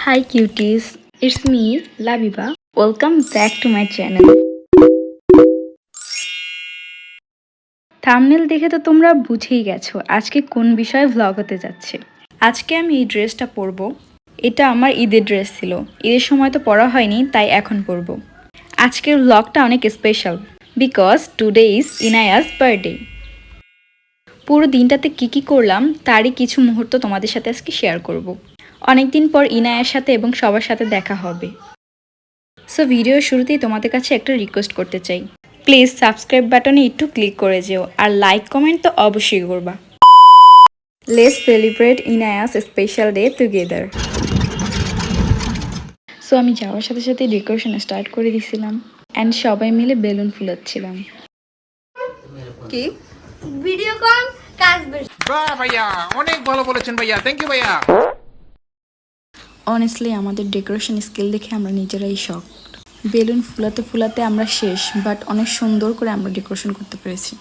Hi cuties, it's me, Labiba. Welcome back to my channel. Thumbnail দেখে তো তোমরা বুঝেই গেছো আজকে কোন বিষয়ে ভ্লগ হতে যাচ্ছে। আজকে আমি এই ড্রেসটা পরবো। এটা আমার ঈদের ড্রেস ছিল। ঈদের সময় তো পরা হয়নি, তাই এখন পরবো। আজকের ভ্লগটা অনেক special because today is Inaya's birthday. পুরো দিনটাতে কি করলাম তারই কিছু মুহূর্ত তোমাদের সাথে আজকে শেয়ার করব। অনেকদিন পর ইনায়ার সাথে এবং সবার সাথে দেখা হবে। সো ভিডিওর শুরুতেই তোমাদের কাছে একটা রিকোয়েস্ট করতে চাই, প্লিজ সাবস্ক্রাইব বাটনে একটু ক্লিক করে যেও আর লাইক কমেন্ট তো অবশ্যই করবা। Let's celebrate Inaya's special day together. So আমি যাওয়ার সাথে সাথে ডেকোরেশন স্টার্ট করে দিয়েছিলাম অ্যান্ড সবাই মিলে বেলুন ফুলাচ্ছিলাম। কি ভিডিও কল কাজ বেশ। বাহ ভাইয়া, অনেক ভালো বলেছেন ভাইয়া, থ্যাংক ইউ ভাইয়া। অনেস্টলি আমাদের ডেকোরেশন স্কিল দেখে আমরা নিজেরাই শক। বেলুন ফুলাতে ফুলাতে আমরা শেষ, বাট অনেক সুন্দর করে আমরা ডেকোরেশন করতে পেরেছি।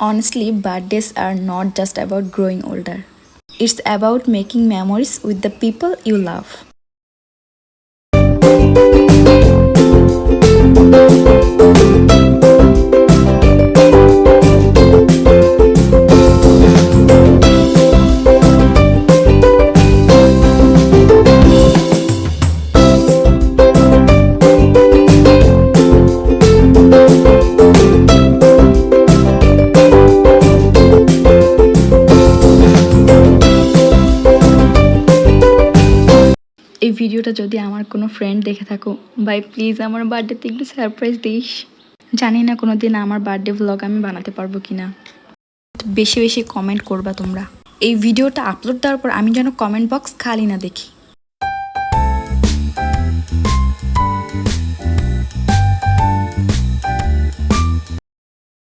Honestly birthdays are not just about growing older, it's about making memories with the people you love. এই ভিডিওটা যদি আমার কোনো ফ্রেন্ড দেখে থাকো, ভাই প্লিজ আমার বার্থডেতে একটু সারপ্রাইজ দিস। জানি না কোনো দিন আমার বার্থডে ভ্লগ আমি বানাতে পারবো কিনা। বেশি বেশি কমেন্ট করবা তোমরা। এই ভিডিওটা আপলোড দেওয়ার পর আমি যেন কমেন্ট বক্স খালি না দেখি।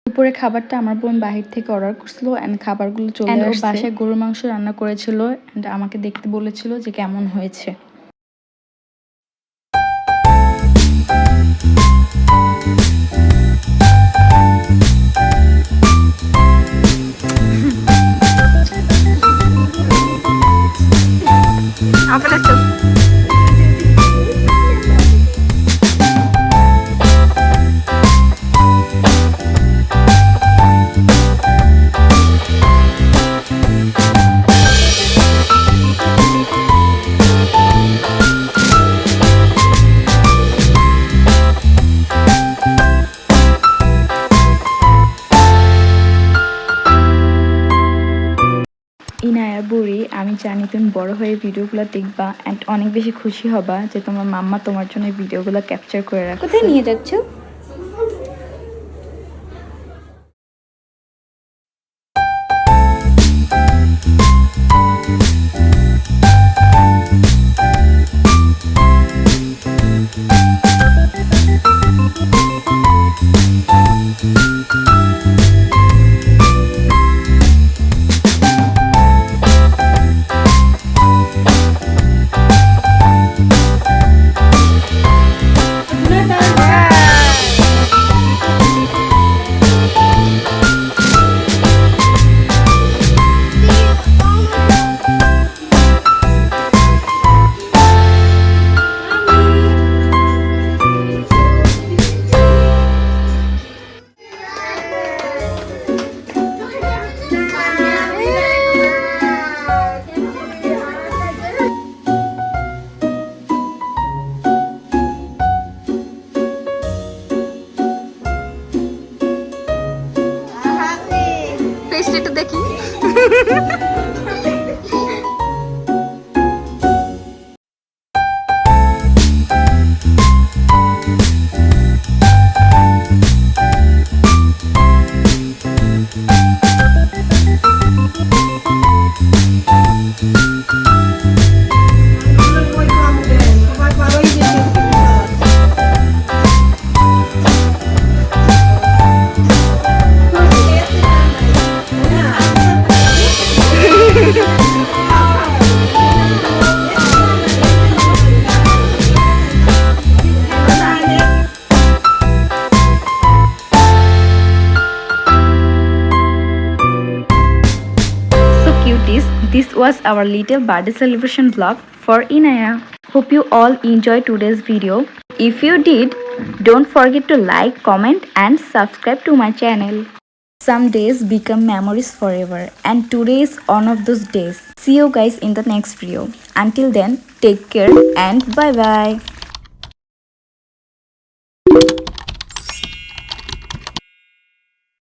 দুপুরে খাবারটা আমার বোন বাহির থেকে অর্ডার করছিল অ্যান্ড খাবারগুলো চলে আসছে। বাসায় গরুর মাংস রান্না করেছিল অ্যান্ড আমাকে দেখতে বলেছিল যে কেমন হয়েছে। ইনায়া বুড়ি, আমি জানি তুমি বড় হয়ে ভিডিওগুলো দেখবা অ্যান্ড অনেক বেশি খুশি হবা যে তোমার মাম্মা তোমার জন্য এই ভিডিওগুলো ক্যাপচার করে রাখছে। কোথায় নিয়ে যাচ্ছ? একটু দেখি। This was our little birthday celebration vlog for Inaya. Hope you all enjoyed today's video. If you did, don't forget to like, comment and subscribe to my channel. Some days become memories forever, and today is one of those days. See you guys in the next video. Until then, take care and bye bye.